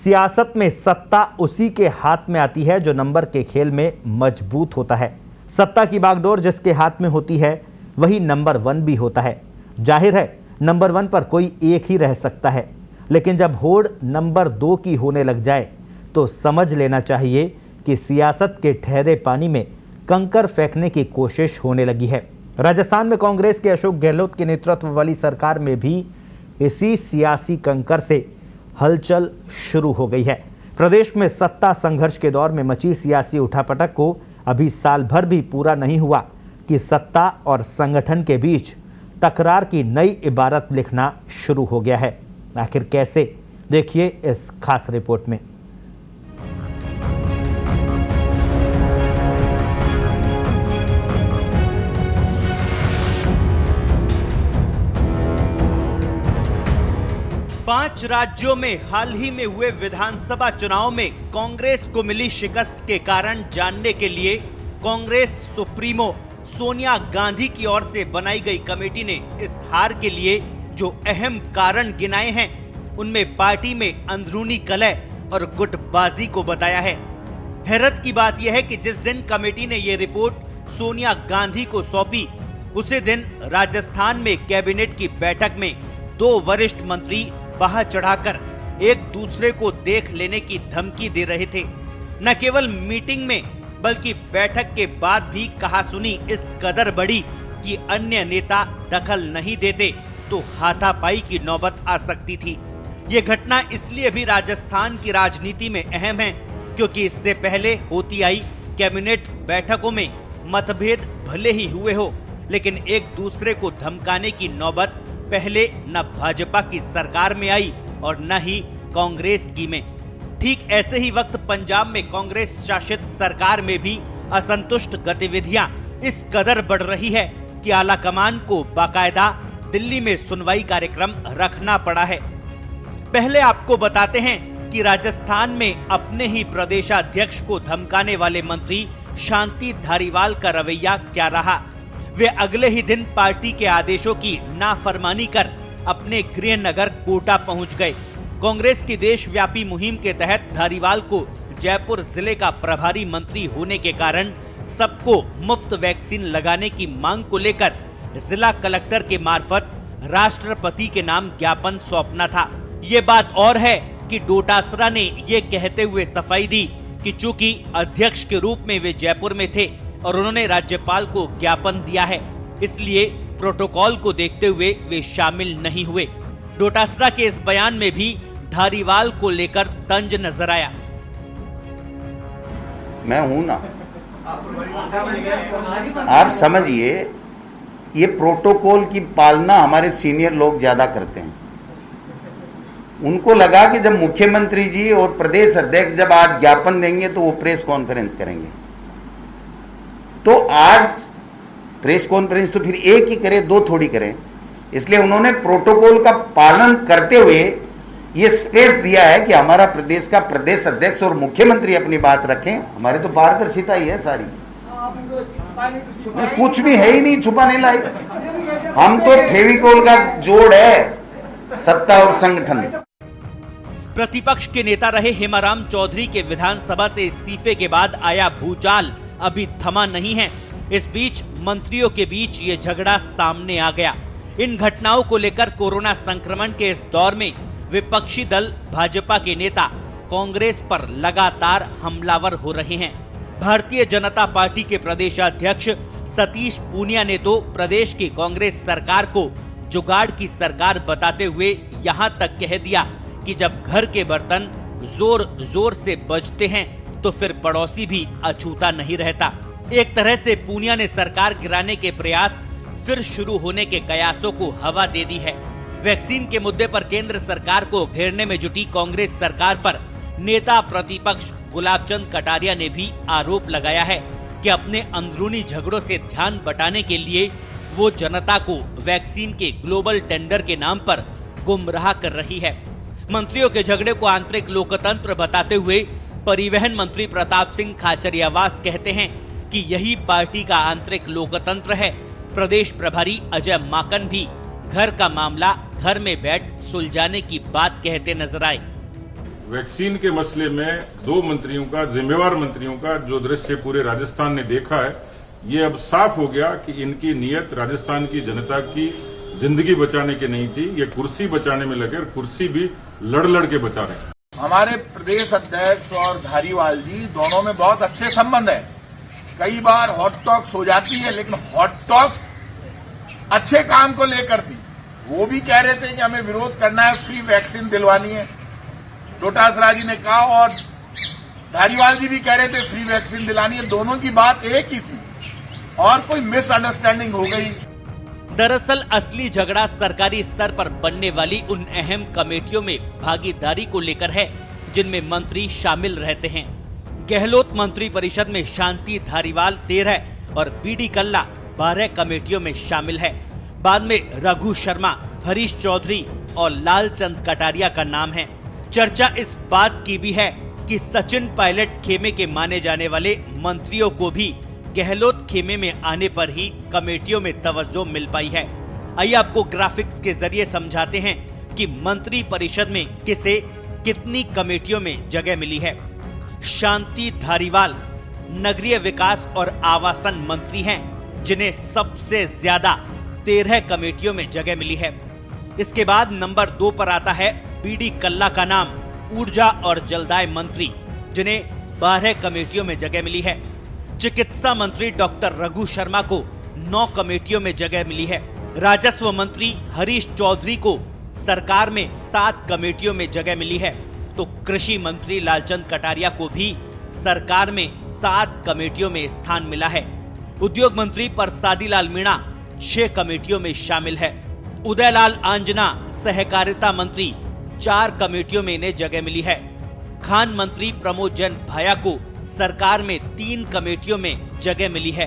सियासत में सत्ता उसी के हाथ में आती है जो नंबर के खेल में मजबूत होता है। सत्ता की बागडोर जिसके हाथ में होती है वही नंबर 1 भी होता है। जाहिर है नंबर 1 पर कोई एक ही रह सकता है, लेकिन जब होड़ नंबर 2 की होने लग जाए तो समझ लेना चाहिए कि सियासत के ठहरे पानी में कंकर फेंकने की कोशिश होने लगी है। राजस्थान में कांग्रेस के अशोक गहलोत के नेतृत्व वाली सरकार में भी इसी सियासी कंकर से हलचल शुरू हो गई है। प्रदेश में सत्ता संघर्ष के दौर में मची सियासी उठापटक को अभी साल भर भी पूरा नहीं हुआ कि सत्ता और संगठन के बीच तकरार की नई इबारत लिखना शुरू हो गया है। आखिर कैसे, देखिए इस खास रिपोर्ट में। पांच राज्यों में हाल ही में हुए विधानसभा चुनाव में कांग्रेस को मिली शिकस्त के कारण जानने के लिए कांग्रेस सुप्रीमो सोनिया गांधी की ओर से बनाई गई कमेटी ने इस हार के लिए जो अहम कारण गिनाए हैं उनमें पार्टी में अंदरूनी कलह और गुटबाजी को बताया है। हैरत की बात यह है कि जिस दिन कमेटी ने ये रिपोर्ट सोनिया गांधी को सौंपी उसी दिन राजस्थान में कैबिनेट की बैठक में 2 वरिष्ठ मंत्री बाह चढ़ाकर एक दूसरे को देख लेने की धमकी दे रहे थे। न केवल मीटिंग में बल्कि बैठक के बाद भी कहासुनी इस कदर बढ़ी कि अन्य नेता दखल नहीं देते तो हाथापाई की नौबत आ सकती थी। ये घटना इसलिए भी राजस्थान की राजनीति में अहम है क्योंकि इससे पहले होती आई कैबिनेट बैठकों में मतभेद भले ही हुए हो, लेकिन एक दूसरे को धमकाने की नौबत पहले न भाजपा की सरकार में आई और न ही कांग्रेस की में। ठीक ऐसे ही वक्त पंजाब में कांग्रेस शासित सरकार में भी असंतुष्ट गतिविधियां इस कदर बढ़ रही है कि आला कमान को बाकायदा दिल्ली में सुनवाई कार्यक्रम रखना पड़ा है। पहले आपको बताते हैं कि राजस्थान में अपने ही प्रदेशाध्यक्ष को धमकाने वाले मंत्री शांति धारीवाल का रवैया क्या रहा। वे अगले ही दिन पार्टी के आदेशों की नाफरमानी कर अपने गृह नगर कोटा पहुंच गए। कांग्रेस की देशव्यापी मुहिम के तहत धारीवाल को जयपुर जिले का प्रभारी मंत्री होने के कारण सबको मुफ्त वैक्सीन लगाने की मांग को लेकर जिला कलेक्टर के मार्फत राष्ट्रपति के नाम ज्ञापन सौंपना था। ये बात और है कि डोटासरा ने ये कहते हुए सफाई दी कि चूंकि अध्यक्ष के रूप में वे जयपुर में थे और उन्होंने राज्यपाल को ज्ञापन दिया है, इसलिए प्रोटोकॉल को देखते हुए वे शामिल नहीं हुए। डोटासरा के इस बयान में भी धारीवाल को लेकर तंज नजर आया। मैं हूं ना, आप समझिए, ये प्रोटोकॉल की पालना हमारे सीनियर लोग ज्यादा करते हैं। उनको लगा कि जब मुख्यमंत्री जी और प्रदेश अध्यक्ष जब आज ज्ञापन देंगे तो वो प्रेस कॉन्फ्रेंस करेंगे, तो आज प्रेस कॉन्फ्रेंस तो फिर एक ही करे, 2 थोड़ी करें। इसलिए उन्होंने प्रोटोकॉल का पालन करते हुए ये स्पेस दिया है कि हमारा प्रदेश का प्रदेश अध्यक्ष और मुख्यमंत्री अपनी बात रखें। हमारे तो पारदर्शिता ही है सारी, कुछ भी है ही नहीं छुपाने लायक। हम तो फेविकोल का जोड़ है, सत्ता और संगठन। प्रतिपक्ष के नेता रहे हेमाराम चौधरी के विधानसभा से इस्तीफे के बाद आया भूचाल अभी थमा नहीं है। इस बीच मंत्रियों के बीच ये झगड़ा सामने आ गया। इन घटनाओं को लेकर कोरोना संक्रमण के इस दौर में विपक्षी दल भाजपा के नेता कांग्रेस पर लगातार हमलावर हो रहे हैं। भारतीय जनता पार्टी के प्रदेशाध्यक्ष सतीश पूनिया ने तो प्रदेश की कांग्रेस सरकार को जुगाड़ की सरकार बताते हुए यहां तक कह दिया कि जब घर के बर्तन जोर जोर से बजते हैं तो फिर पड़ोसी भी अछूता नहीं रहता। एक तरह से पूनिया ने सरकार गिराने के प्रयास फिर शुरू होने के कयासों को हवा दे दी है। वैक्सीन के मुद्दे पर केंद्र सरकार को घेरने में जुटी कांग्रेस सरकार पर नेता प्रतिपक्ष गुलाबचंद कटारिया ने भी आरोप लगाया है कि अपने अंदरूनी झगड़ों से ध्यान बटाने के लिए वो जनता को वैक्सीन के ग्लोबल टेंडर के नाम पर गुमराह कर रही है। मंत्रियों के झगड़े को आंतरिक लोकतंत्र बताते हुए परिवहन मंत्री प्रताप सिंह खाचरियावास कहते हैं कि यही पार्टी का आंतरिक लोकतंत्र है। प्रदेश प्रभारी अजय माकन भी घर का मामला घर में बैठ सुलझाने की बात कहते नजर आए। वैक्सीन के मसले में दो मंत्रियों का, जिम्मेवार मंत्रियों का जो दृश्य पूरे राजस्थान ने देखा है, ये अब साफ हो गया कि इनकी नीयत राजस्थान की जनता की जिंदगी बचाने की नहीं थी, ये कुर्सी बचाने में लगे और कुर्सी भी लड़ लड़ के बचा रहे हैं। हमारे प्रदेश अध्यक्ष और धारीवाल जी दोनों में बहुत अच्छे संबंध है। कई बार हॉट टॉक्स हो जाती है, लेकिन हॉट टॉक्स अच्छे काम को लेकर थी। वो भी कह रहे थे कि हमें विरोध करना है, फ्री वैक्सीन दिलवानी है, डोटासरा जी ने कहा, और धारीवाल जी भी कह रहे थे फ्री वैक्सीन दिलानी है। दोनों की बात एक ही थी और कोई मिसअंडरस्टैंडिंग हो गई। दरअसल असली झगड़ा सरकारी स्तर पर बनने वाली उन अहम कमेटियों में भागीदारी को लेकर है जिनमें मंत्री शामिल रहते हैं। गहलोत मंत्री परिषद में शांति धारीवाल 13 और बीडी कल्ला 12 कमेटियों में शामिल है। बाद में रघु शर्मा, हरीश चौधरी और लालचंद कटारिया का नाम है। चर्चा इस बात की भी है कि सचिन पायलट खेमे के माने जाने वाले मंत्रियों को भी गहलोत खेमे में आने पर ही कमेटियों में तवज्जो मिल पाई है। आइए आपको ग्राफिक्स के जरिए समझाते हैं कि मंत्री परिषद में किसे कितनी कमेटियों में जगह मिली है। शांति धारीवाल नगरीय विकास और आवासन मंत्री हैं, जिन्हें सबसे ज्यादा 13 कमेटियों में जगह मिली है। इसके बाद नंबर 2 पर आता है बीडी कल्ला का नाम, ऊर्जा और जलदाय मंत्री, जिन्हें 12 कमेटियों में जगह मिली है। चिकित्सा मंत्री डॉक्टर रघु शर्मा को 9 कमेटियों में जगह मिली है। राजस्व मंत्री हरीश चौधरी को सरकार में 7 कमेटियों में जगह मिली है, तो कृषि मंत्री लालचंद कटारिया को भी सरकार में 7 कमेटियों में स्थान मिला है। उद्योग मंत्री परसादी लाल मीणा 6 कमेटियों में शामिल है। उदयलाल आंजना सहकारिता मंत्री 4 कमेटियों में इन्हें जगह मिली है। खान मंत्री प्रमोद जैन भाया को सरकार में 3 कमेटियों में जगह मिली है।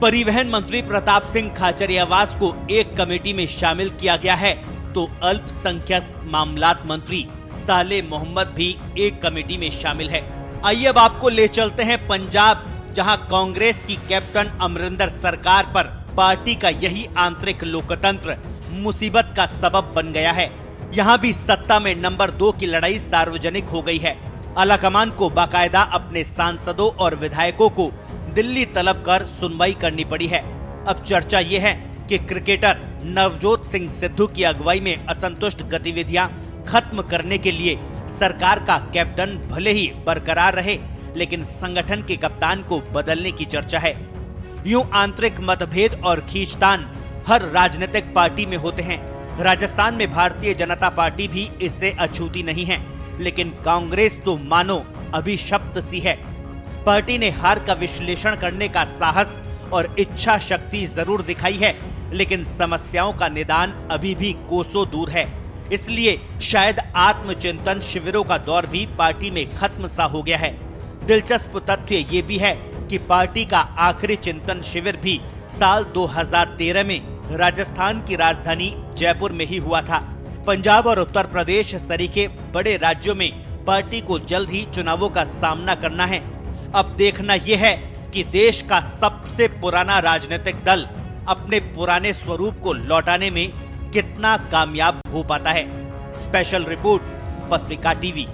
परिवहन मंत्री प्रताप सिंह खाचरियावास को 1 कमेटी में शामिल किया गया है, तो अल्पसंख्यक मामलात मंत्री साले मोहम्मद भी 1 कमेटी में शामिल है। आइए अब आपको ले चलते हैं पंजाब, जहां कांग्रेस की कैप्टन अमरिंदर सरकार पर पार्टी का यही आंतरिक लोकतंत्र मुसीबत का सबब बन गया है। यहां भी सत्ता में नंबर 2 की लड़ाई सार्वजनिक हो गई है। आलाकमान को बाकायदा अपने सांसदों और विधायकों को दिल्ली तलब कर सुनवाई करनी पड़ी है। अब चर्चा ये है कि क्रिकेटर नवजोत सिंह सिद्धू की अगुवाई में असंतुष्ट गतिविधियां खत्म करने के लिए सरकार का कैप्टन भले ही बरकरार रहे, लेकिन संगठन के कप्तान को बदलने की चर्चा है। यूं आंतरिक मतभेद और खींचतान हर राजनीतिक पार्टी में होते हैं। राजस्थान में भारतीय जनता पार्टी भी इससे अछूती नहीं है, लेकिन कांग्रेस तो मानो अभिशप्त सी है। पार्टी ने हार का विश्लेषण करने का साहस और इच्छा शक्ति जरूर दिखाई है, लेकिन समस्याओं का निदान अभी भी कोसों दूर है। इसलिए शायद आत्मचिंतन शिविरों का दौर भी पार्टी में खत्म सा हो गया है। दिलचस्प तथ्य ये भी है कि पार्टी का आखिरी चिंतन शिविर भी साल 2013 में राजस्थान की राजधानी जयपुर में ही हुआ था। पंजाब और उत्तर प्रदेश सरीखे बड़े राज्यों में पार्टी को जल्द ही चुनावों का सामना करना है। अब देखना यह है कि देश का सबसे पुराना राजनीतिक दल अपने पुराने स्वरूप को लौटाने में कितना कामयाब हो पाता है। स्पेशल रिपोर्ट, पत्रिका टीवी।